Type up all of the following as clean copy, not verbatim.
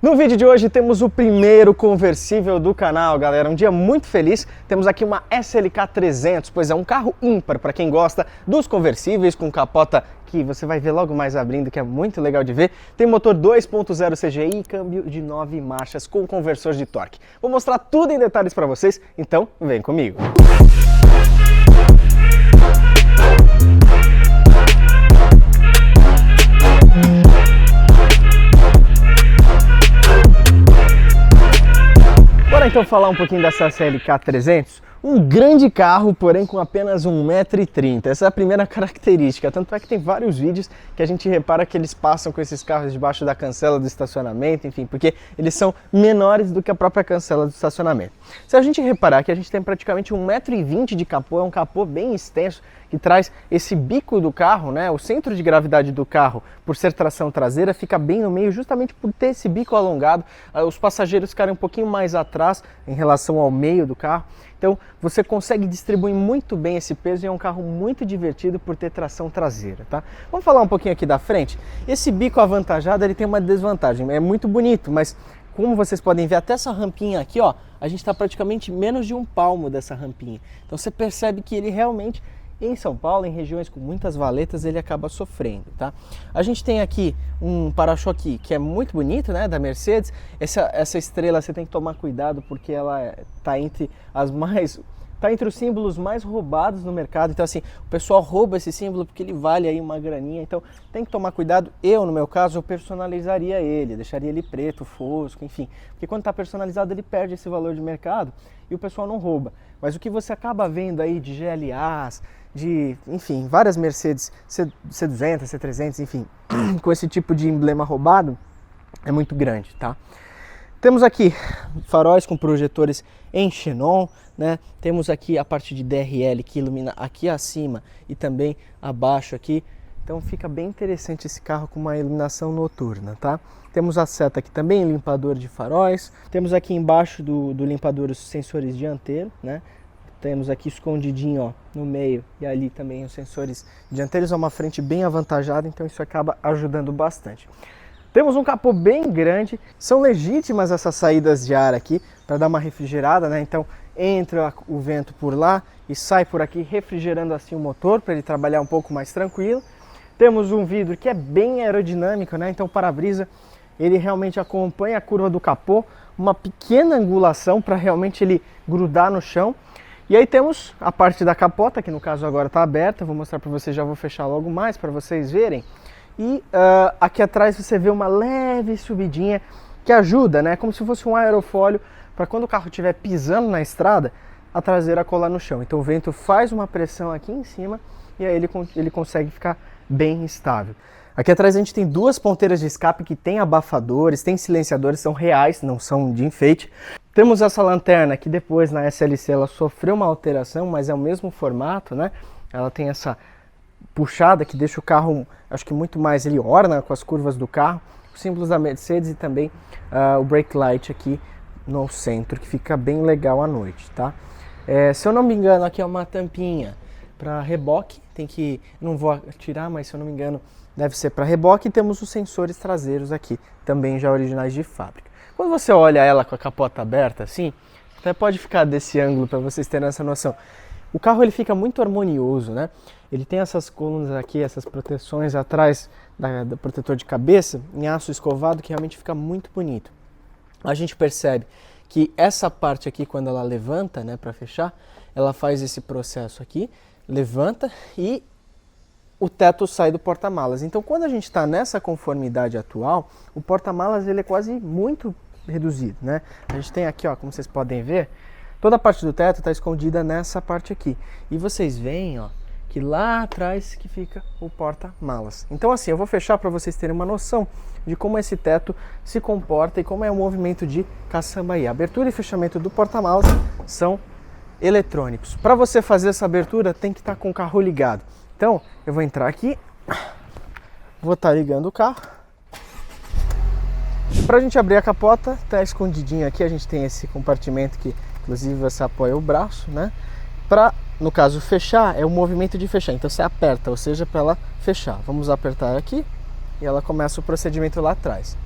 No vídeo de hoje temos o primeiro conversível do canal, galera. Um dia muito feliz. Temos aqui uma SLK 300, pois é um carro ímpar para quem gosta dos conversíveis com capota que você vai ver logo mais abrindo, que é muito legal de ver. Tem motor 2.0 CGI e câmbio de 9 marchas com conversor de torque. Vou mostrar tudo em detalhes para vocês, então vem comigo. Bora então falar um pouquinho dessa SLK 300. Um grande carro, porém com apenas 1,30 m. Essa é a primeira característica, tanto é que tem vários vídeos que a gente repara que eles passam com esses carros debaixo da cancela do estacionamento, enfim, porque eles são menores do que a própria cancela do estacionamento. Se a gente reparar que a gente tem praticamente 1,20 m de capô, é um capô bem extenso, que traz esse bico do carro, né? O centro de gravidade do carro, por ser tração traseira, fica bem no meio, justamente por ter esse bico alongado. Os passageiros ficarem um pouquinho mais atrás em relação ao meio do carro. Então você consegue distribuir muito bem esse peso e é um carro muito divertido por ter tração traseira, tá? Vamos falar um pouquinho aqui da frente. Esse bico avantajado, ele tem uma desvantagem, é muito bonito, mas como vocês podem ver, até essa rampinha aqui, ó, a gente está praticamente menos de um palmo dessa rampinha. Então você percebe que ele realmente, em São Paulo, em regiões com muitas valetas, ele acaba sofrendo, tá? A gente tem aqui um para-choque que é muito bonito, né, da Mercedes. Essa estrela você tem que tomar cuidado porque ela tá entre os símbolos mais roubados no mercado. Então assim, o pessoal rouba esse símbolo porque ele vale aí uma graninha. Então tem que tomar cuidado. No meu caso, eu personalizaria ele, deixaria ele preto, fosco, enfim. Porque quando está personalizado ele perde esse valor de mercado e o pessoal não rouba. Mas o que você acaba vendo aí de GLAs, enfim, várias Mercedes C200, C300, enfim, com esse tipo de emblema roubado, é muito grande, tá? Temos aqui faróis com projetores em xenon, né? Temos aqui a parte de DRL que ilumina aqui acima e também abaixo aqui. Então fica bem interessante esse carro com uma iluminação noturna, tá? Temos a seta aqui também, limpador de faróis. Temos aqui embaixo do limpador os sensores dianteiros, né? Temos aqui escondidinho, ó, no meio e ali também os sensores dianteiros. É uma frente bem avantajada, então isso acaba ajudando bastante. Temos um capô bem grande, são legítimas essas saídas de ar aqui para dar uma refrigerada, né? Então entra o vento por lá e sai por aqui refrigerando assim o motor para ele trabalhar um pouco mais tranquilo. Temos um vidro que é bem aerodinâmico, né? Então o para-brisa ele realmente acompanha a curva do capô, uma pequena angulação para realmente ele grudar no chão. E aí temos a parte da capota, que no caso agora está aberta, vou mostrar para vocês, já vou fechar logo mais para vocês verem. E aqui atrás você vê uma leve subidinha que ajuda, né? Como se fosse um aerofólio para quando o carro estiver pisando na estrada, a traseira colar no chão. Então o vento faz uma pressão aqui em cima e aí ele consegue ficar bem estável. Aqui atrás a gente tem duas ponteiras de escape que tem abafadores, tem silenciadores, são reais, não são de enfeite. Temos essa lanterna que depois na SLC ela sofreu uma alteração, mas é o mesmo formato, né? Ela tem essa puxada que deixa o carro, acho que muito mais, ele orna com as curvas do carro. Os símbolos da Mercedes e também o brake light aqui no centro, que fica bem legal à noite, tá? Se eu não me engano, aqui é uma tampinha para reboque, não vou tirar, mas se eu não me engano, deve ser para reboque. E temos os sensores traseiros aqui, também já originais de fábrica. Quando você olha ela com a capota aberta assim, até pode ficar desse ângulo para vocês terem essa noção. O carro ele fica muito harmonioso, né? Ele tem essas colunas aqui, essas proteções atrás do protetor de cabeça, em aço escovado, que realmente fica muito bonito. A gente percebe que essa parte aqui, quando ela levanta, né, para fechar, ela faz esse processo aqui, levanta e o teto sai do porta-malas. Então, quando a gente está nessa conformidade atual, o porta-malas ele é quase muito reduzido, né? A gente tem aqui, ó, como vocês podem ver, toda a parte do teto está escondida nessa parte aqui. E vocês veem, ó, que lá atrás que fica o porta-malas. Então, assim, eu vou fechar para vocês terem uma noção de como esse teto se comporta e como é o movimento de caçamba aí. A abertura e fechamento do porta-malas são eletrônicos. Para você fazer essa abertura, tem que estar com o carro ligado. Então, eu vou entrar aqui, vou estar ligando o carro. Para a gente abrir a capota, tá escondidinho aqui, a gente tem esse compartimento que inclusive você apoia o braço, né? Para, no caso, fechar, é o movimento de fechar. Então você aperta, ou seja, para ela fechar. Vamos apertar aqui e ela começa o procedimento lá atrás.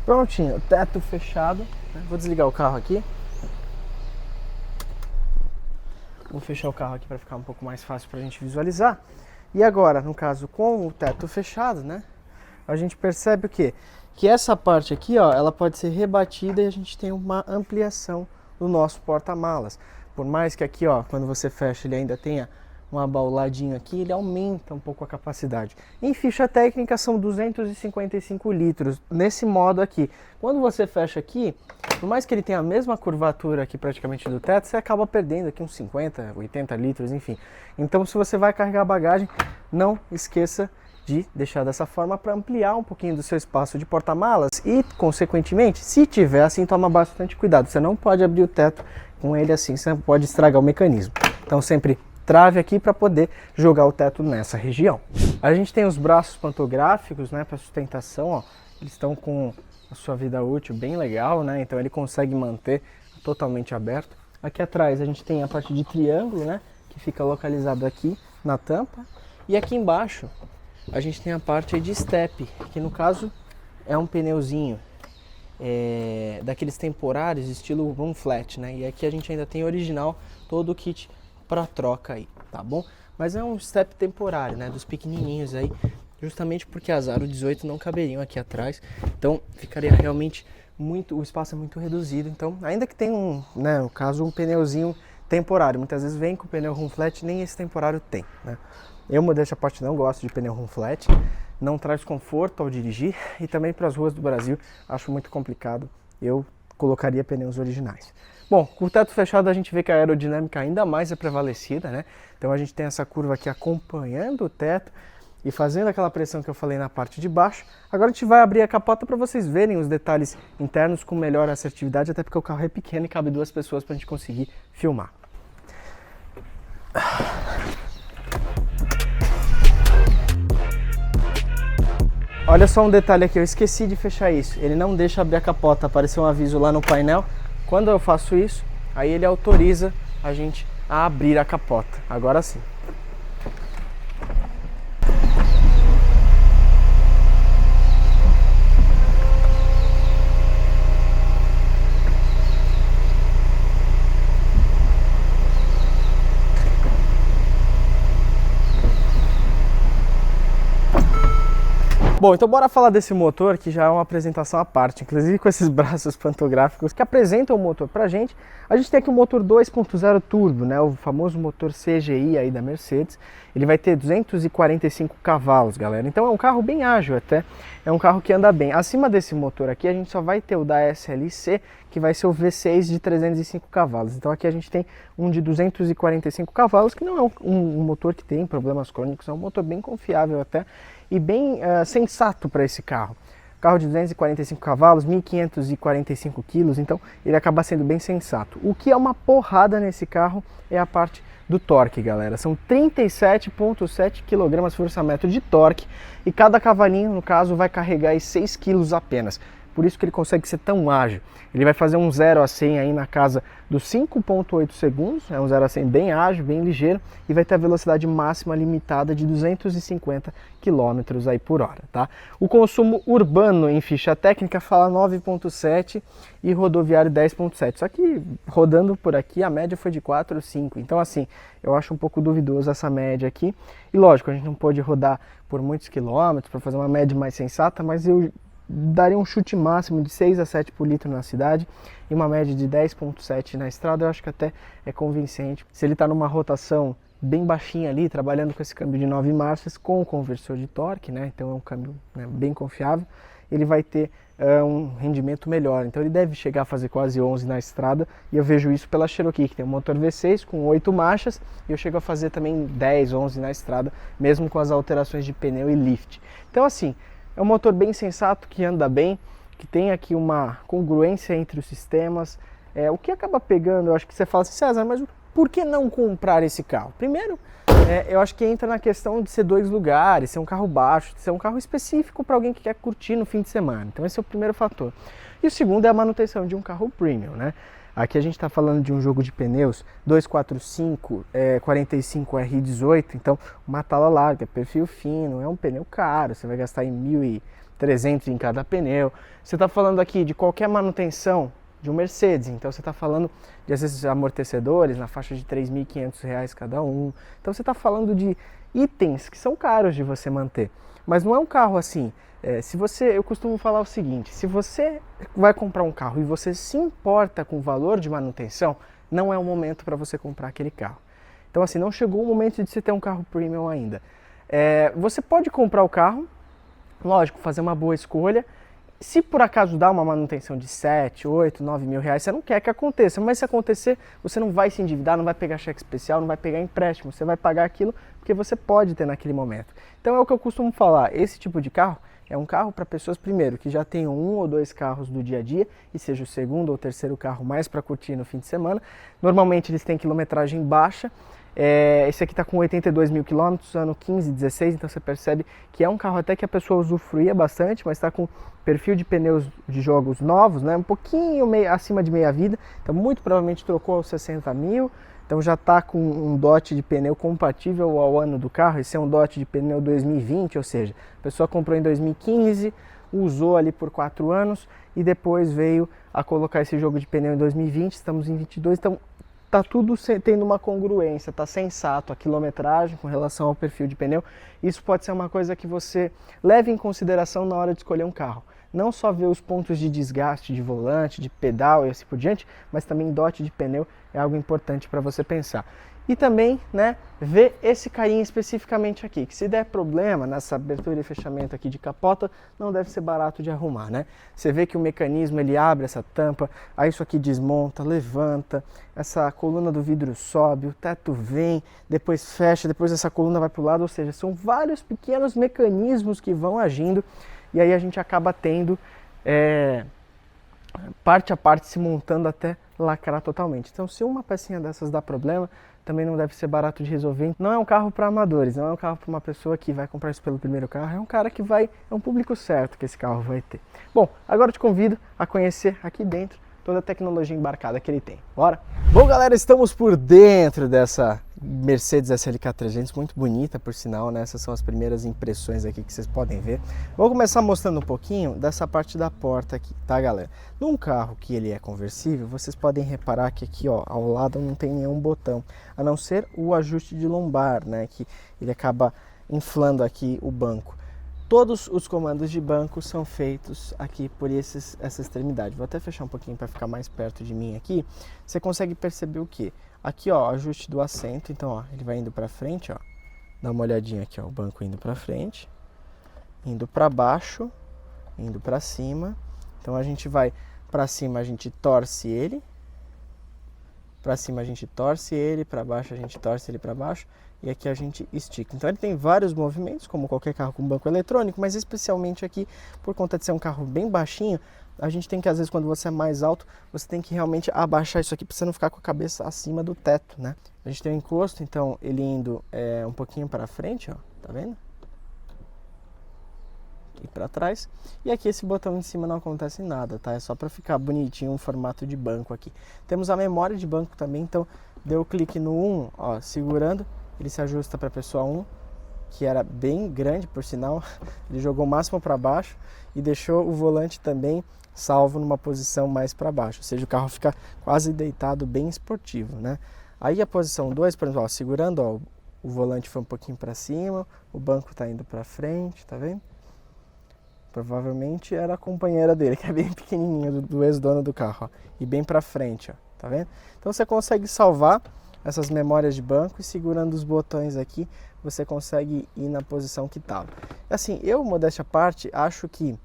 Prontinho, teto fechado, né? Vou desligar o carro aqui. Vou fechar o carro aqui para ficar um pouco mais fácil para a gente visualizar. E agora, no caso, com o teto fechado, né? A gente percebe o quê? Que essa parte aqui, ó, ela pode ser rebatida e a gente tem uma ampliação do nosso porta-malas. Por mais que aqui, ó, quando você fecha, ele ainda tenha um abauladinho aqui, ele aumenta um pouco a capacidade. Em ficha técnica são 255 litros nesse modo aqui. Quando você fecha aqui, por mais que ele tenha a mesma curvatura aqui praticamente do teto, você acaba perdendo aqui uns 50, 80 litros, enfim. Então, se você vai carregar bagagem, não esqueça de deixar dessa forma para ampliar um pouquinho do seu espaço de porta-malas e, consequentemente, se tiver assim, toma bastante cuidado. Você não pode abrir o teto com ele assim, você pode estragar o mecanismo. Então, sempre trave aqui para poder jogar o teto nessa região. A gente tem os braços pantográficos, né, para sustentação, ó. Eles estão com a sua vida útil bem legal, né? Então ele consegue manter totalmente aberto. Aqui atrás a gente tem a parte de triângulo, né, que fica localizado aqui na tampa. E aqui embaixo a gente tem a parte de step, que no caso é um pneuzinho daqueles temporários estilo run flat, né? E aqui a gente ainda tem original, todo o kit para troca aí, tá bom? Mas é um step temporário, né, dos pequenininhos aí, justamente porque as aro 18 não caberiam aqui atrás, então ficaria realmente muito, o espaço é muito reduzido. Então, ainda que tenha no caso, um pneuzinho temporário, muitas vezes vem com o pneu run flat, nem esse temporário tem, né? Eu, modéstia à parte, não gosto de pneu run flat, não traz conforto ao dirigir e também para as ruas do Brasil acho muito complicado, eu colocaria pneus originais. Bom, com o teto fechado a gente vê que a aerodinâmica ainda mais é prevalecida, né? Então a gente tem essa curva aqui acompanhando o teto e fazendo aquela pressão que eu falei na parte de baixo. Agora a gente vai abrir a capota para vocês verem os detalhes internos com melhor assertividade, até porque o carro é pequeno e cabe 2 pessoas para a gente conseguir filmar. Olha só um detalhe aqui, eu esqueci de fechar isso. Ele não deixa abrir a capota, apareceu um aviso lá no painel. Quando eu faço isso, aí ele autoriza a gente a abrir a capota. Agora sim. Bom, então bora falar desse motor, que já é uma apresentação à parte, inclusive com esses braços pantográficos que apresentam o motor pra gente. A gente tem aqui o motor 2.0 turbo, né, o famoso motor CGI aí da Mercedes. Ele vai ter 245 cavalos, galera. Então é um carro bem ágil até, é um carro que anda bem. Acima desse motor aqui a gente só vai ter o da SLC, que vai ser o V6 de 305 cavalos. Então aqui a gente tem um de 245 cavalos, que não é um motor que tem problemas crônicos, é um motor bem confiável até e bem sensato para esse carro. Carro de 245 cavalos, 1.545 quilos, então ele acaba sendo bem sensato. O que é uma porrada nesse carro é a parte do torque, galera. São 37,7 kgfm de torque e cada cavalinho, no caso, vai carregar aí 6 kg apenas. Por isso que ele consegue ser tão ágil. Ele vai fazer um 0 a 100 aí na casa dos 5,8 segundos, é um 0 a 100 bem ágil, bem ligeiro, e vai ter a velocidade máxima limitada de 250 km aí por hora, tá? O consumo urbano em ficha técnica fala 9,7 e rodoviário 10,7, só que rodando por aqui a média foi de 4 ou 5, então assim, eu acho um pouco duvidoso essa média aqui, e lógico, a gente não pode rodar por muitos quilômetros para fazer uma média mais sensata, mas eu daria um chute máximo de 6 a 7 por litro na cidade e uma média de 10,7 na estrada. Eu acho que até é convincente. Se ele está numa rotação bem baixinha ali, trabalhando com esse câmbio de 9 marchas, com o conversor de torque, né? Então é um câmbio, né, bem confiável, ele vai ter um rendimento melhor. Então ele deve chegar a fazer quase 11 na estrada, e eu vejo isso pela Cherokee, que tem um motor V6 com 8 marchas, e eu chego a fazer também 10, 11 na estrada, mesmo com as alterações de pneu e lift. Então assim, é um motor bem sensato, que anda bem, que tem aqui uma congruência entre os sistemas. O que acaba pegando, eu acho que você fala assim, César, mas por que não comprar esse carro? Primeiro, eu acho que entra na questão de ser 2 lugares, ser um carro baixo, ser um carro específico para alguém que quer curtir no fim de semana. Então esse é o primeiro fator. E o segundo é a manutenção de um carro premium, né? Aqui a gente está falando de um jogo de pneus 245 45 R18, então uma tala larga, perfil fino, é um pneu caro, você vai gastar em 300 em cada pneu. Você está falando aqui de qualquer manutenção de um Mercedes, então você está falando de, às vezes, amortecedores na faixa de R$ 3.500 cada um. Então você está falando de itens que são caros de você manter. Mas não é um carro assim, eu costumo falar o seguinte, se você vai comprar um carro e você se importa com o valor de manutenção, não é o momento para você comprar aquele carro. Então assim, não chegou o momento de você ter um carro premium ainda. Você pode comprar o carro, lógico, fazer uma boa escolha. Se por acaso dá uma manutenção de 7, 8, 9 mil reais, você não quer que aconteça, mas se acontecer, você não vai se endividar, não vai pegar cheque especial, não vai pegar empréstimo, você vai pagar aquilo porque você pode ter naquele momento. Então é o que eu costumo falar, esse tipo de carro é um carro para pessoas, primeiro, que já tenham 1 ou 2 carros do dia a dia e seja o segundo ou terceiro carro mais para curtir no fim de semana. Normalmente eles têm quilometragem baixa. Esse aqui está com 82 mil quilômetros, ano 15, 16, então você percebe que é um carro até que a pessoa usufruía bastante, mas está com perfil de pneus de jogos novos, né? Um pouquinho acima de meia vida, então muito provavelmente trocou aos 60 mil, então já está com um dote de pneu compatível ao ano do carro. Esse é um dote de pneu 2020, ou seja, a pessoa comprou em 2015, usou ali por 4 anos e depois veio a colocar esse jogo de pneu em 2020, estamos em 22, então tá tudo tendo uma congruência, tá sensato a quilometragem com relação ao perfil de pneu. Isso pode ser uma coisa que você leve em consideração na hora de escolher um carro. Não só ver os pontos de desgaste de volante, de pedal e assim por diante, mas também dote de pneu é algo importante para você pensar. E também, né, ver esse carinha especificamente aqui, que se der problema nessa abertura e fechamento aqui de capota, não deve ser barato de arrumar, né? Você vê que o mecanismo, ele abre essa tampa, aí isso aqui desmonta, levanta, essa coluna do vidro sobe, o teto vem, depois fecha, depois essa coluna vai para o lado, ou seja, são vários pequenos mecanismos que vão agindo, e aí a gente acaba tendo parte a parte se montando até lacrar totalmente. Então se uma pecinha dessas dá problema, também não deve ser barato de resolver. Não é um carro para amadores, não é um carro para uma pessoa que vai comprar isso pelo primeiro carro, é um cara que é um público certo que esse carro vai ter. Bom, agora eu te convido a conhecer aqui dentro toda a tecnologia embarcada que ele tem. Bora? Bom, galera, estamos por dentro dessa Mercedes SLK 300, muito bonita por sinal, né? Essas são as primeiras impressões aqui que vocês podem ver. Vou começar mostrando um pouquinho dessa parte da porta aqui, tá, galera? Num carro que ele é conversível, vocês podem reparar que aqui, ó, ao lado não tem nenhum botão, a não ser o ajuste de lombar, né? Que ele acaba inflando aqui o banco. Todos os comandos de banco são feitos aqui por essa extremidade. Vou até fechar um pouquinho para ficar mais perto de mim aqui. Você consegue perceber o que? Aqui, ó, ajuste do assento. Então, ó, ele vai indo para frente, ó. Dá uma olhadinha aqui, ó, o banco indo para frente, indo para baixo, indo para cima. Então a gente vai para cima, a gente torce ele. Para cima a gente torce ele, para baixo a gente torce ele para baixo. E aqui a gente estica. Então ele tem vários movimentos, como qualquer carro com banco eletrônico, mas especialmente aqui, por conta de ser um carro bem baixinho, a gente tem que, às vezes, quando você é mais alto, você tem que realmente abaixar isso aqui para você não ficar com a cabeça acima do teto, né? A gente tem o encosto, então ele indo um pouquinho para frente, ó, tá vendo? E para trás. E aqui esse botão em cima não acontece nada, tá? É só para ficar bonitinho um formato de banco aqui. Temos a memória de banco também, então deu clique no 1, ó, segurando. Ele se ajusta para a pessoa 1, que era bem grande, por sinal. Ele jogou o máximo para baixo e deixou o volante também salvo numa posição mais para baixo. Ou seja, o carro fica quase deitado, bem esportivo, né? Aí a posição 2, por exemplo, ó, segurando, ó, o volante foi um pouquinho para cima, o banco está indo para frente, tá vendo? Provavelmente era a companheira dele, que é bem pequenininha, do ex-dono do carro, ó, e bem para frente, ó, tá vendo? Então você consegue salvar essas memórias de banco e segurando os botões aqui, você consegue ir na posição que estava. Assim, eu, modéstia à parte, acho que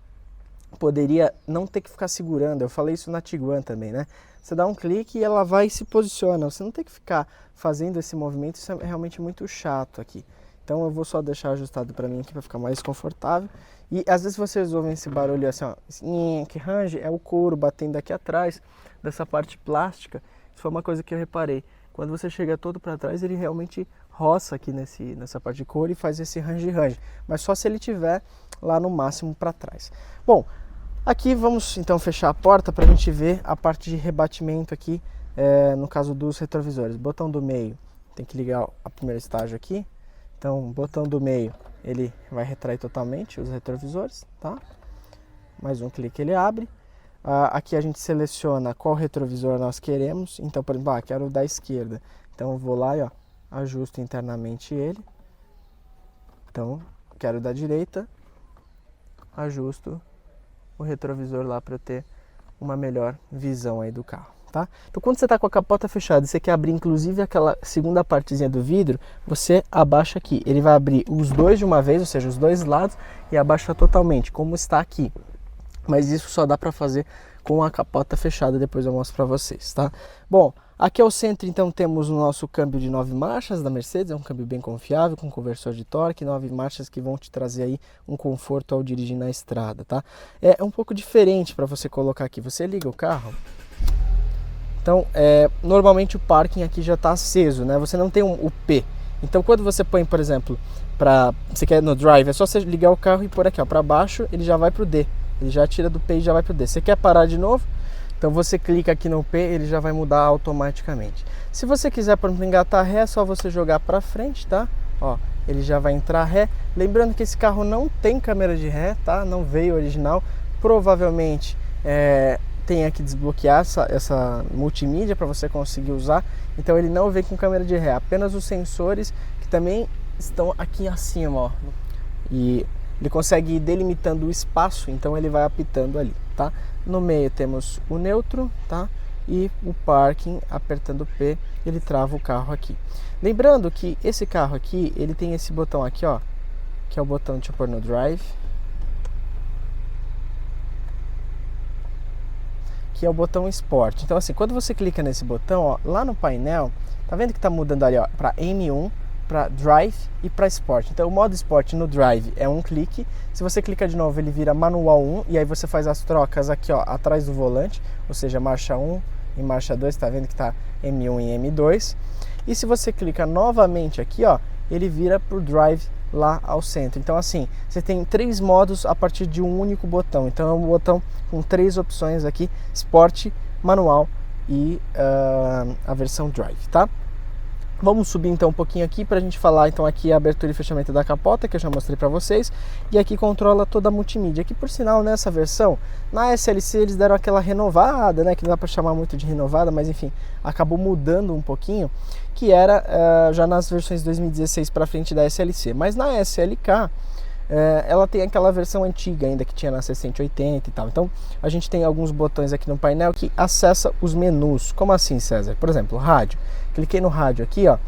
poderia não ter que ficar segurando. Eu falei isso na Tiguan também, né? Você dá um clique e ela vai e se posiciona. Você não tem que ficar fazendo esse movimento, isso é realmente muito chato aqui. Então eu vou só deixar ajustado para mim aqui para ficar mais confortável. E às vezes vocês ouvem esse barulho assim, ó, que range, é o couro batendo aqui atrás dessa parte plástica. Isso foi uma coisa que eu reparei. Quando você chega todo para trás, ele realmente roça aqui nessa parte de couro e faz esse range-range. Mas só se ele tiver lá no máximo para trás. Bom, aqui vamos então fechar a porta para a gente ver a parte de rebatimento aqui, no caso dos retrovisores. Botão do meio, tem que ligar o primeiro estágio aqui. Então, botão do meio, ele vai retrair totalmente os retrovisores, tá? mais um clique ele abre. Aqui a gente seleciona qual retrovisor nós queremos. Então, por exemplo, quero o da esquerda. Então eu vou lá e ajusto internamente ele. Então, quero o da direita, ajusto o retrovisor lá para eu ter uma melhor visão aí do carro, tá? Então, quando você está com a capota fechada e você quer abrir inclusive aquela segunda partezinha do vidro, você abaixa aqui. Ele vai abrir os dois de uma vez, ou seja, os dois lados, e abaixa totalmente, como está aqui. Mas isso só dá para fazer com a capota fechada, depois eu mostro para vocês, tá? Bom, aqui ao centro então temos o nosso câmbio de 9 marchas da Mercedes, é um câmbio bem confiável, com conversor de torque, 9 marchas que vão te trazer aí um conforto ao dirigir na estrada, tá? É um pouco diferente para você colocar aqui, você liga o carro, então normalmente o parking aqui já está aceso, né? Você não tem o P, então quando você põe, por exemplo, você quer no drive, é só você ligar o carro e pôr aqui para baixo, ele já vai para o D. Ele já tira do P e já vai para o D. Você quer parar de novo? Então você clica aqui no P, ele já vai mudar automaticamente. Se você quiser, por exemplo, engatar ré, é só você jogar para frente, tá? Ó, ele já vai entrar ré. Lembrando que esse carro não tem câmera de ré, tá? Não veio original. Provavelmente tem que desbloquear essa multimídia para você conseguir usar. Então ele não vem com câmera de ré, apenas os sensores que também estão aqui acima, ó. E ele consegue ir delimitando o espaço, então ele vai apitando ali, tá? No meio temos o neutro, tá? E o parking, apertando o P, ele trava o carro aqui. Lembrando que esse carro aqui, ele tem esse botão aqui, ó, que é o botão, deixa eu pôr no drive, que é o botão Sport. Então assim, quando você clica nesse botão, ó, lá no painel, tá vendo que tá mudando ali, ó, para M1, para Drive e para Sport. Então o modo Sport no Drive é um clique, se você clicar de novo ele vira manual 1 e aí você faz as trocas aqui, ó, atrás do volante, ou seja, marcha 1 e marcha 2, tá vendo que tá M1 e M2. E se você clica novamente aqui, ó, ele vira pro Drive lá ao centro. Então assim, você tem 3 modos a partir de um único botão. Então é um botão com 3 opções aqui, Sport, manual e a versão Drive, tá? Vamos subir então um pouquinho aqui para a gente falar então aqui a abertura e fechamento da capota, que eu já mostrei para vocês, e aqui controla toda a multimídia. Aqui por sinal, nessa versão, na SLC eles deram aquela renovada, né, que não dá para chamar muito de renovada, mas enfim, acabou mudando um pouquinho, que era já nas versões 2016 para frente da SLC. Mas na SLK, ela tem aquela versão antiga ainda que tinha na 680 e tal. Então a gente tem alguns botões aqui no painel que acessa os menus. Como assim, César? Por exemplo, rádio. Cliquei no rádio aqui, ó,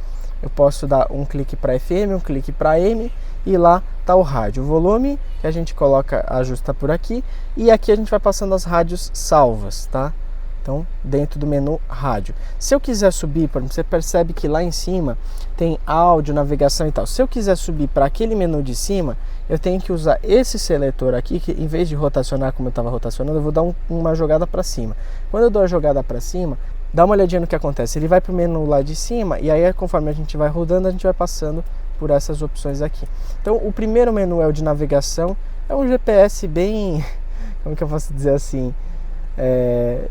eu posso dar um clique para FM, um clique para AM e lá tá o rádio. O volume que a gente coloca, ajusta por aqui, e aqui a gente vai passando as rádios salvas, tá? Então, dentro do menu rádio. Se eu quiser subir, por exemplo, você percebe que lá em cima tem áudio, navegação e tal. Se eu quiser subir para aquele menu de cima, eu tenho que usar esse seletor aqui, que em vez de rotacionar como eu estava rotacionando, eu vou dar uma jogada para cima. Quando eu dou a jogada para cima, dá uma olhadinha no que acontece. Ele vai para o menu lá de cima e aí conforme a gente vai rodando, a gente vai passando por essas opções aqui. Então o primeiro menu é o de navegação. É um GPS bem, como que eu posso dizer assim,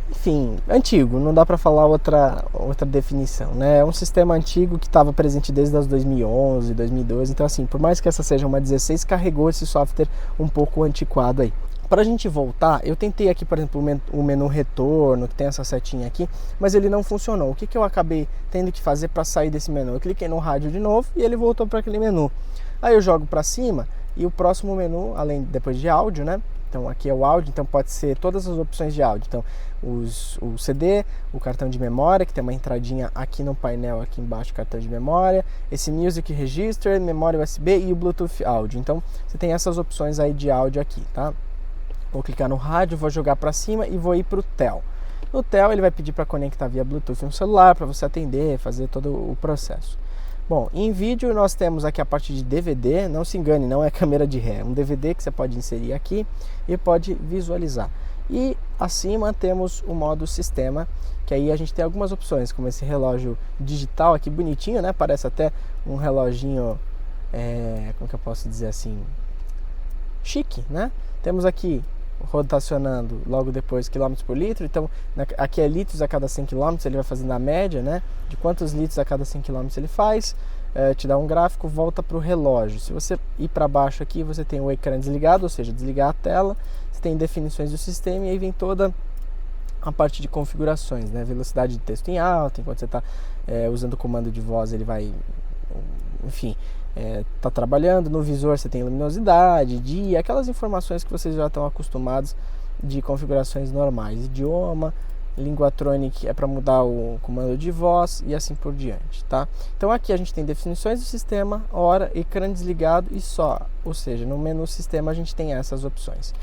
enfim, antigo, não dá para falar outra definição, né? É um sistema antigo que estava presente desde as 2011, 2012, então assim, por mais que essa seja uma 16, carregou esse software um pouco antiquado aí. Para a gente voltar, eu tentei aqui, por exemplo, o menu retorno, que tem essa setinha aqui, mas ele não funcionou. O que eu acabei tendo que fazer para sair desse menu? Eu cliquei no rádio de novo e ele voltou para aquele menu. Aí eu jogo para cima e o próximo menu, depois de áudio, né? Então aqui é o áudio, então pode ser todas as opções de áudio. Então o CD, o cartão de memória, que tem uma entradinha aqui no painel, aqui embaixo, cartão de memória, esse Music Register, memória USB e o Bluetooth áudio. Então você tem essas opções aí de áudio aqui, tá? Vou clicar no rádio, vou jogar para cima e vou ir para o TEL. No TEL ele vai pedir para conectar via Bluetooth no celular, para você atender, fazer todo o processo. Bom, em vídeo nós temos aqui a parte de DVD, não se engane, não é câmera de ré, é um DVD que você pode inserir aqui e pode visualizar. E acima temos o modo sistema, que aí a gente tem algumas opções, como esse relógio digital aqui bonitinho, né? Parece até um reloginho, como que eu posso dizer assim, chique, né? Temos aqui rotacionando logo depois quilômetros por litro, então aqui é litros a cada 100 km, ele vai fazendo a média, né, de quantos litros a cada 100 km ele faz. te dá um gráfico, volta para o relógio. Se você ir para baixo aqui, você tem o ecrã desligado, ou seja, desligar a tela, você tem definições do sistema e aí vem toda a parte de configurações, né? Velocidade de texto em alta, enquanto você está usando o comando de voz, ele vai, enfim, tá trabalhando. No visor você tem luminosidade, dia, aquelas informações que vocês já estão acostumados de configurações normais. Idioma, Linguatronic é para mudar o comando de voz e assim por diante, tá? Então aqui a gente tem definições do sistema, hora, ecrã desligado e só, ou seja, no menu sistema a gente tem essas opções.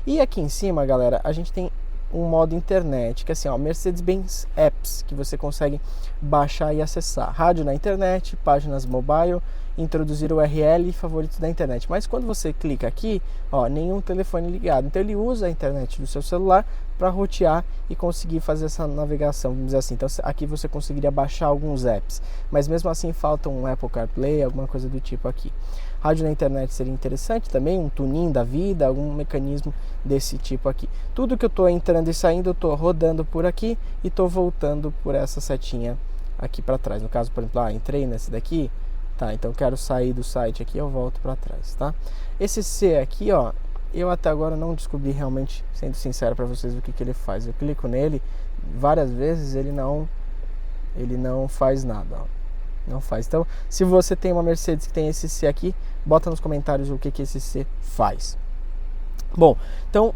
E aqui em cima, galera, a gente tem um modo internet, que é assim, ó, Mercedes-Benz Apps, que você consegue baixar e acessar. Rádio na internet, páginas mobile, introduzir URL e favoritos da internet. Mas quando você clica aqui, ó, nenhum telefone ligado. Então ele usa a internet do seu celular para rotear e conseguir fazer essa navegação, vamos dizer assim. Então aqui você conseguiria baixar alguns apps, mas mesmo assim falta um Apple CarPlay, alguma coisa do tipo aqui. Rádio na internet seria interessante também, um tuning da vida, algum mecanismo desse tipo aqui. Tudo que eu estou entrando e saindo, eu estou rodando por aqui e estou voltando por essa setinha aqui para trás. No caso, por exemplo, entrei nesse daqui, tá? Então eu quero sair do site aqui, eu volto para trás, tá? Esse C aqui, ó, eu até agora não descobri realmente, sendo sincero para vocês, o que ele faz. Eu clico nele várias vezes, ele não faz nada, ó. Não faz. Então, se você tem uma Mercedes que tem esse C aqui, bota nos comentários o que esse C faz. Bom, então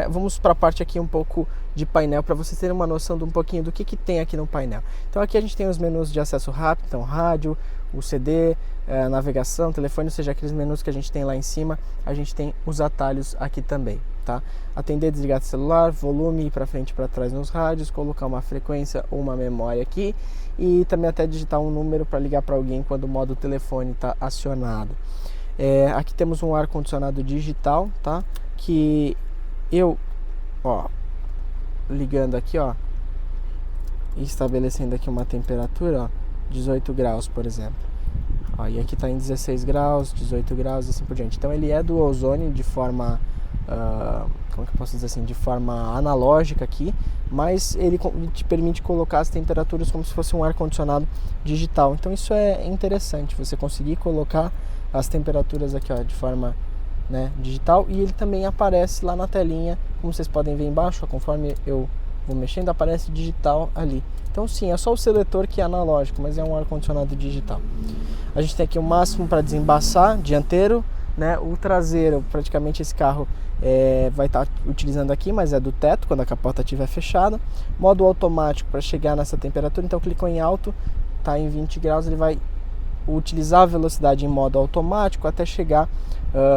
vamos para a parte aqui um pouco de painel, para vocês terem uma noção de um pouquinho do que tem aqui no painel. Então aqui a gente tem os menus de acesso rápido, então rádio, o CD, navegação, telefone, ou seja, aqueles menus que a gente tem lá em cima, a gente tem os atalhos aqui também, tá? Atender, desligar do celular, volume, ir para frente e para trás nos rádios, colocar uma frequência ou uma memória aqui e também até digitar um número para ligar para alguém quando o modo telefone está acionado. Aqui temos um ar-condicionado digital, tá? Que eu, ó, ligando aqui, ó, e estabelecendo aqui uma temperatura, ó, 18 graus, por exemplo. Ó, e aqui está em 16 graus, 18 graus e assim por diante. Então ele é do ozônio de forma, como que eu posso dizer assim, de forma analógica aqui, mas ele te permite colocar as temperaturas como se fosse um ar-condicionado digital. Então isso é interessante, você conseguir colocar as temperaturas aqui, ó, de forma, né, digital, e ele também aparece lá na telinha, como vocês podem ver embaixo, ó, conforme eu vou mexendo, aparece digital ali. Então sim, é só o seletor que é analógico, mas é um ar-condicionado digital. A gente tem aqui o máximo para desembaçar, dianteiro, né, o traseiro, praticamente esse carro vai estar utilizando aqui, mas é do teto, quando a capota estiver fechada. Modo automático para chegar nessa temperatura, então clicou em alto, está em 20 graus, ele vai utilizar a velocidade em modo automático até chegar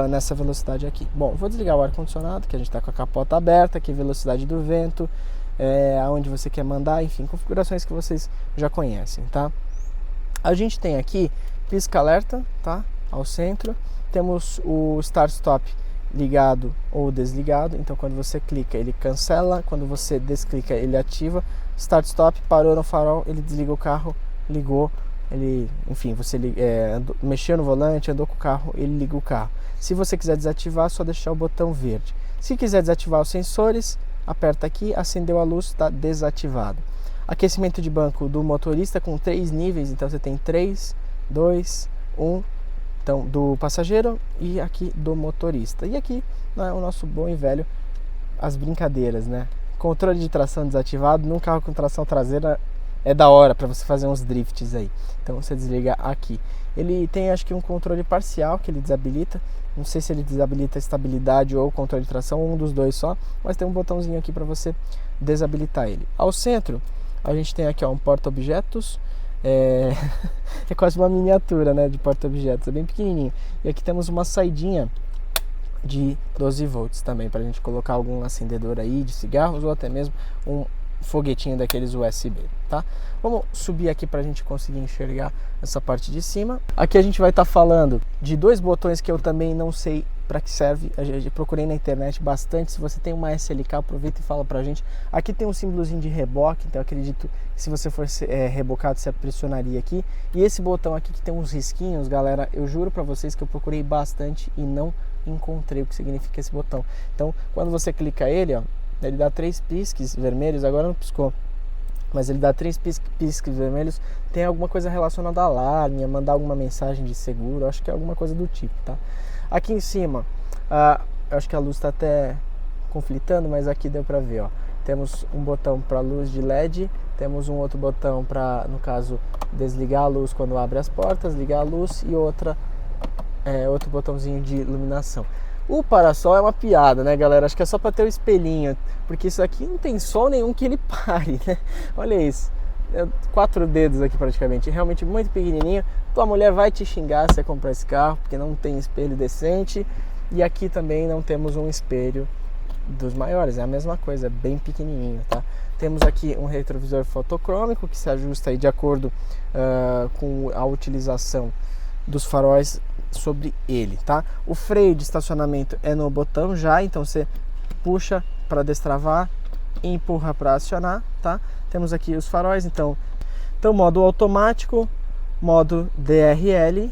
nessa velocidade aqui. Bom, vou desligar o ar-condicionado, que a gente está com a capota aberta, aqui velocidade do vento, aonde você quer mandar, enfim, configurações que vocês já conhecem, tá? A gente tem aqui pisca-alerta, tá? Ao centro, temos o start-stop ligado ou desligado, então quando você clica ele cancela, quando você desclica ele ativa. Start-stop, parou no farol, ele desliga o carro, ligou, ele, enfim, você mexeu no volante, andou com o carro, ele liga o carro. Se você quiser desativar, é só deixar o botão verde. Se quiser desativar os sensores, aperta aqui, acendeu a luz, está desativado. Aquecimento de banco do motorista com 3 níveis, então você tem 3, 2, 1, então do passageiro e aqui do motorista. E aqui, né, o nosso bom e velho, as brincadeiras, né? Controle de tração desativado, num carro com tração traseira é da hora para você fazer uns drifts aí. Então você desliga aqui. Ele tem, acho que, um controle parcial que ele desabilita. Não sei se ele desabilita a estabilidade ou controle de tração, um dos dois só, mas tem um botãozinho aqui para você desabilitar ele. Ao centro, a gente tem aqui, ó, um porta-objetos. É quase uma miniatura, né, de porta-objetos, é bem pequenininho. E aqui temos uma saidinha de 12 volts também, para a gente colocar algum acendedor aí de cigarros ou até mesmo um foguetinho daqueles USB, tá? Vamos subir aqui para a gente conseguir enxergar essa parte de cima. Aqui a gente vai estar falando de 2 botões que eu também não sei para que serve. Eu procurei na internet bastante. Se você tem uma SLK, aproveita e fala pra gente. Aqui tem um símbolozinho de reboque, então eu acredito que se você for rebocado, você pressionaria aqui. E esse botão aqui que tem uns risquinhos, galera, eu juro para vocês que eu procurei bastante e não encontrei o que significa esse botão. Então, quando você clica ele, ó, ele dá 3 pisques vermelhos, agora não piscou. mas ele dá 3 pisques vermelhos. Tem alguma coisa relacionada a alarme, a mandar alguma mensagem de seguro, acho que é alguma coisa do tipo, tá? Aqui em cima, eu acho que a luz está até conflitando, mas aqui deu para ver, ó. Temos um botão para luz de LED, temos um outro botão para, no caso, desligar a luz quando abre as portas, ligar a luz, e outro botãozinho de iluminação. O parasol é uma piada, né, galera? Acho que é só para ter o espelhinho, porque isso aqui não tem sol nenhum que ele pare, né? Olha isso, 4 dedos aqui praticamente, realmente muito pequenininho. Tua mulher vai te xingar se você comprar esse carro, porque não tem espelho decente. E aqui também não temos um espelho dos maiores, é a mesma coisa, bem pequenininho, tá? Temos aqui um retrovisor fotocrômico que se ajusta aí de acordo com a utilização dos faróis sobre ele, tá? O freio de estacionamento é no botão já, então você puxa para destravar e empurra para acionar, tá? Temos aqui os faróis, então modo automático, modo DRL,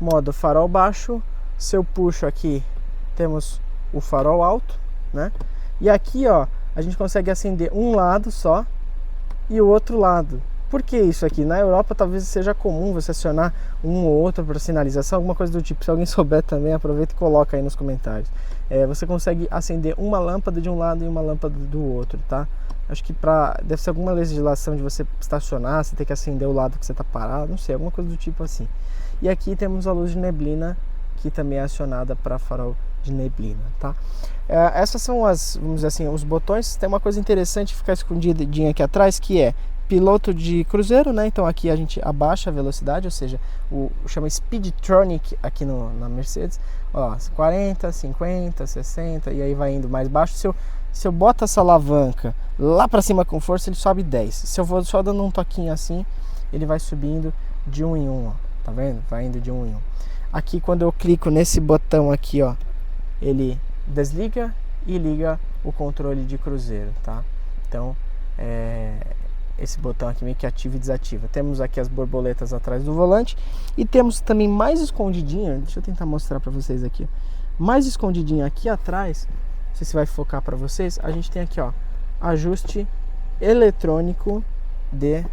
modo farol baixo. Se eu puxo aqui, temos o farol alto, né? E aqui, ó, a gente consegue acender um lado só e o outro lado. Por que isso aqui? Na Europa talvez seja comum você acionar um ou outro para sinalização, alguma coisa do tipo. Se alguém souber também, aproveita e coloca aí nos comentários. Você consegue acender uma lâmpada de um lado e uma lâmpada do outro, tá? Acho que deve ser alguma legislação de você estacionar, você ter que acender o lado que você está parado, não sei, alguma coisa do tipo assim. E aqui temos a luz de neblina, que também é acionada para farol de neblina, tá? Essas são vamos dizer assim, os botões. Tem uma coisa interessante ficar escondidinha aqui atrás, que é piloto de cruzeiro, né? Então aqui a gente abaixa a velocidade, ou seja, chama Speedtronic aqui na Mercedes. Ó, 40, 50, 60 e aí vai indo mais baixo. Se eu boto essa alavanca lá para cima com força, ele sobe 10. Se eu vou só dando um toquinho assim, ele vai subindo de 1 em 1, ó. Tá vendo? Vai indo de 1 em 1. Aqui quando eu clico nesse botão aqui, ó, ele desliga e liga o controle de cruzeiro, tá? Então, esse botão aqui meio que ativa e desativa. Temos aqui as borboletas atrás do volante e temos também mais escondidinho, deixa eu tentar mostrar para vocês aqui, mais escondidinho aqui atrás, não sei se vai focar para vocês, a gente tem aqui, ó, ajuste eletrônico de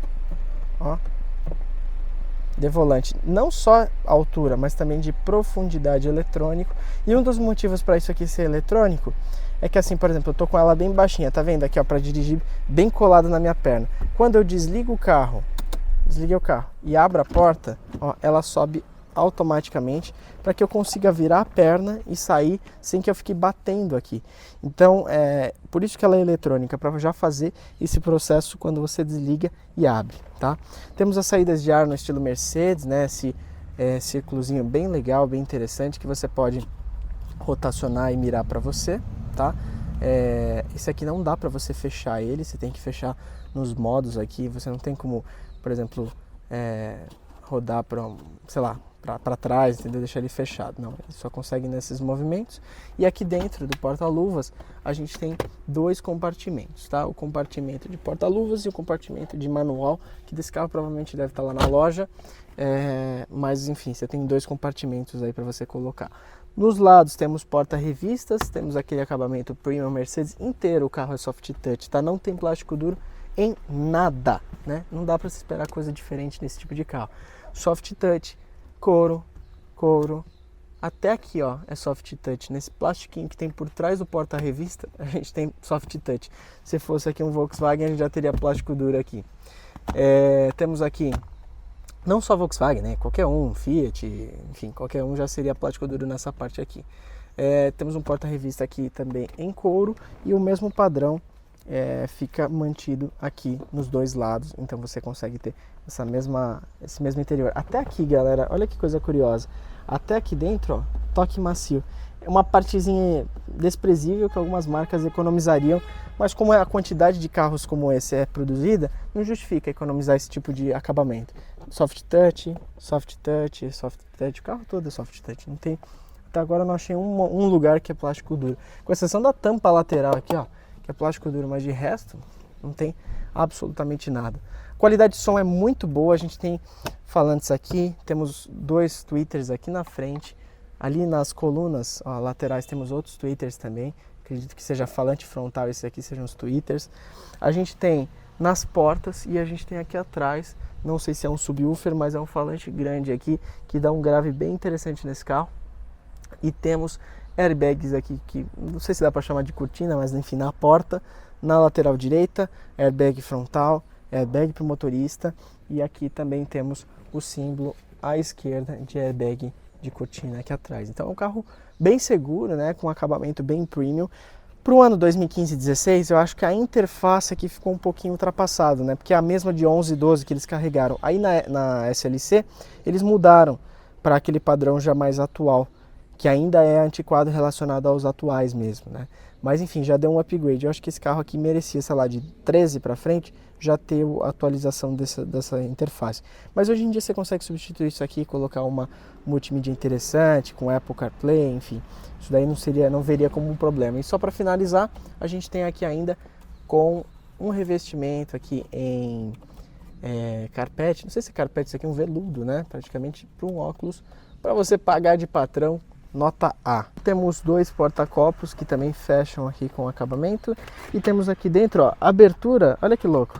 volante, não só altura, mas também de profundidade eletrônico. E um dos motivos para isso aqui ser eletrônico é que, assim, por exemplo, eu tô com ela bem baixinha, tá vendo aqui, ó, para dirigir bem colada na minha perna. Quando eu desliguei o carro e abro a porta, ó, ela sobe automaticamente para que eu consiga virar a perna e sair sem que eu fique batendo aqui. Então, por isso que ela é eletrônica, para já fazer esse processo quando você desliga e abre, tá? Temos as saídas de ar no estilo Mercedes, né? Esse círculozinho bem legal, bem interessante, que você pode rotacionar e mirar para você, tá? Esse aqui não dá para você fechar ele, você tem que fechar nos modos aqui, você não tem como, por exemplo, rodar para, sei lá, para trás, entendeu? Deixar ele fechado. Não, ele só consegue nesses movimentos. E aqui dentro do porta-luvas a gente tem 2 compartimentos, tá? O compartimento de porta-luvas e o compartimento de manual, que desse carro provavelmente deve estar lá na loja, mas enfim, você tem 2 compartimentos aí para você colocar. Nos lados temos porta-revistas, temos aquele acabamento Premium Mercedes inteiro, o carro é soft touch, tá? Não tem plástico duro em nada, né? Não dá para se esperar coisa diferente nesse tipo de carro. Soft touch, couro, até aqui, ó, é soft touch. Nesse plastiquinho que tem por trás do porta-revista, a gente tem soft touch. Se fosse aqui um Volkswagen, a gente já teria plástico duro aqui. Temos aqui, não só Volkswagen, né? Qualquer um, Fiat, enfim, qualquer um já seria plástico duro nessa parte aqui. Temos um porta-revista aqui também em couro e o mesmo padrão fica mantido aqui nos 2 lados, então você consegue ter esse mesmo interior. Até aqui, galera, olha que coisa curiosa, até aqui dentro, ó, toque macio. É uma partezinha desprezível que algumas marcas economizariam, mas como a quantidade de carros como esse é produzida, não justifica economizar esse tipo de acabamento. Soft touch, o carro todo é soft touch, não tem, até agora eu não achei um lugar que é plástico duro, com exceção da tampa lateral aqui, ó, que é plástico duro, mas de resto não tem absolutamente nada. A qualidade de som é muito boa, a gente tem falantes aqui, temos 2 tweeters aqui na frente, ali nas colunas laterais temos outros tweeters também, acredito que seja falante frontal, esse aqui sejam os tweeters. A gente tem nas portas, e a gente tem aqui atrás, não sei se é um subwoofer, mas é um falante grande aqui que dá um grave bem interessante nesse carro. E temos airbags aqui que não sei se dá para chamar de cortina, mas enfim, na porta, na lateral direita, airbag frontal, airbag para o motorista, e aqui também temos o símbolo à esquerda de airbag de cortina aqui atrás. Então é um carro bem seguro, né, com acabamento bem premium. Para o ano 2015 e 2016, eu acho que a interface aqui ficou um pouquinho ultrapassada, né, porque é a mesma de 11 e 12 que eles carregaram. Aí na SLC, eles mudaram para aquele padrão já mais atual, que ainda é antiquado relacionado aos atuais mesmo, né? Mas enfim, já deu um upgrade. Eu acho que esse carro aqui merecia, sei lá, de 13 para frente, já ter a atualização dessa interface. Mas hoje em dia você consegue substituir isso aqui, colocar uma multimídia interessante, com Apple CarPlay, enfim. Isso daí não veria como um problema. E só para finalizar, a gente tem aqui ainda com um revestimento aqui em carpete. Não sei se é carpete, isso aqui é um veludo, né? Praticamente para um óculos, para você pagar de patrão. Nota A. Temos dois porta-copos que também fecham aqui com acabamento. E temos aqui dentro, ó, abertura. Olha que louco.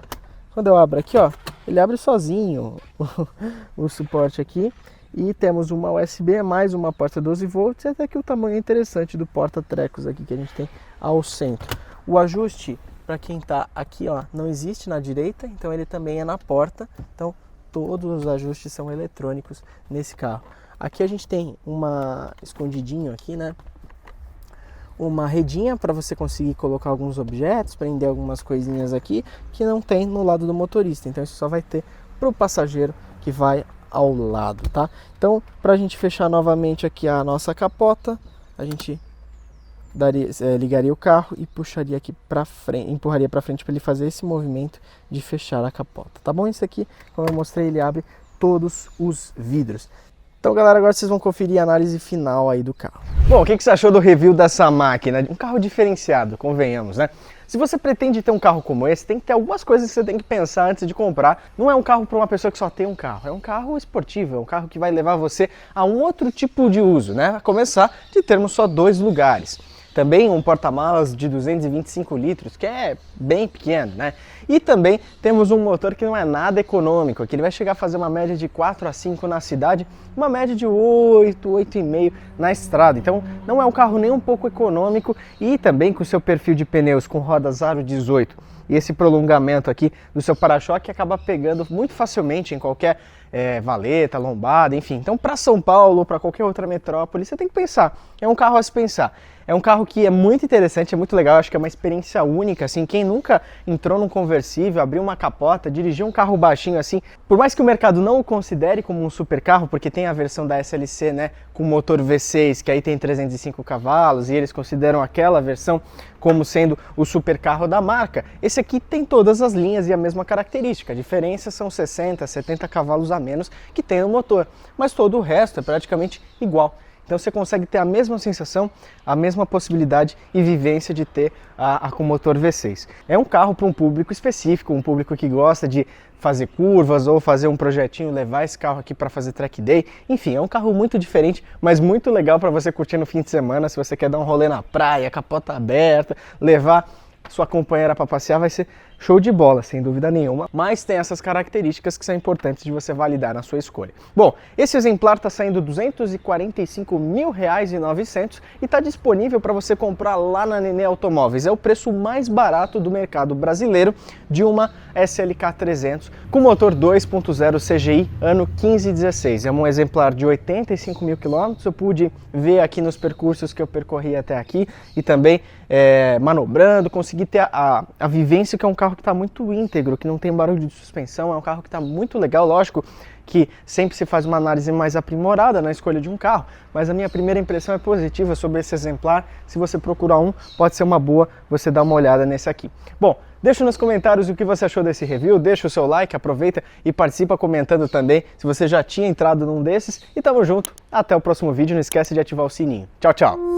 Quando eu abro aqui, ó, ele abre sozinho o suporte aqui. E temos uma USB, mais uma porta 12 volts. E até que o tamanho é interessante do porta-trecos aqui que a gente tem ao centro. O ajuste, para quem tá aqui, ó, não existe na direita. Então ele também é na porta. Então todos os ajustes são eletrônicos nesse carro. Aqui a gente tem uma escondidinho aqui, né? Uma redinha para você conseguir colocar alguns objetos, prender algumas coisinhas aqui que não tem no lado do motorista. Então isso só vai ter para o passageiro que vai ao lado, tá? Então, para a gente fechar novamente aqui a nossa capota, a gente ligaria o carro e puxaria aqui para frente, empurraria para frente para ele fazer esse movimento de fechar a capota, tá bom? Esse aqui, como eu mostrei, ele abre todos os vidros. Então, galera, agora vocês vão conferir a análise final aí do carro. Bom, o que você achou do review dessa máquina? Um carro diferenciado, convenhamos, né? Se você pretende ter um carro como esse, tem que ter algumas coisas que você tem que pensar antes de comprar. Não é um carro para uma pessoa que só tem um carro, é um carro esportivo, é um carro que vai levar você a um outro tipo de uso, né? A começar de termos só 2 lugares. Também um porta-malas de 225 litros, que é bem pequeno, né? E também temos um motor que não é nada econômico, que ele vai chegar a fazer uma média de 4 a 5 na cidade, uma média de 8, 8,5 na estrada. Então não é um carro nem um pouco econômico e também com seu perfil de pneus com rodas aro 18 e esse prolongamento aqui do seu para-choque acaba pegando muito facilmente em qualquer valeta, lombada, enfim. Então para São Paulo ou para qualquer outra metrópole você tem que pensar, é um carro a se pensar. É um carro que é muito interessante, é muito legal, acho que é uma experiência única, assim, quem nunca entrou num conversível, abriu uma capota, dirigiu um carro baixinho assim, por mais que o mercado não o considere como um super carro, porque tem a versão da SLC, né, com motor V6, que aí tem 305 cavalos, e eles consideram aquela versão como sendo o super carro da marca, esse aqui tem todas as linhas e a mesma característica, a diferença são 60, 70 cavalos a menos que tem no motor, mas todo o resto é praticamente igual. Então você consegue ter a mesma sensação, a mesma possibilidade e vivência de ter com motor V6. É um carro para um público específico, um público que gosta de fazer curvas ou fazer um projetinho, levar esse carro aqui para fazer track day. Enfim, é um carro muito diferente, mas muito legal para você curtir no fim de semana, se você quer dar um rolê na praia, capota aberta, levar sua companheira para passear, vai ser show de bola, sem dúvida nenhuma, mas tem essas características que são importantes de você validar na sua escolha. Bom, esse exemplar está saindo R$ 245.900 e está disponível para você comprar lá na Nenê Automóveis. É o preço mais barato do mercado brasileiro de uma SLK 300 com motor 2.0 CGI ano 15 e 16. É um exemplar de 85 mil quilômetros, eu pude ver aqui nos percursos que eu percorri até aqui e também manobrando, consegui ter a vivência que é um carro que está muito íntegro, que não tem barulho de suspensão, é um carro que está muito legal, lógico que sempre se faz uma análise mais aprimorada na escolha de um carro, mas a minha primeira impressão é positiva sobre esse exemplar. Se você procurar um, pode ser uma boa você dar uma olhada nesse aqui. Bom, deixa nos comentários o que você achou desse review, deixa o seu like, aproveita e participa comentando também se você já tinha entrado num desses e tamo junto, até o próximo vídeo, não esquece de ativar o sininho. Tchau, tchau!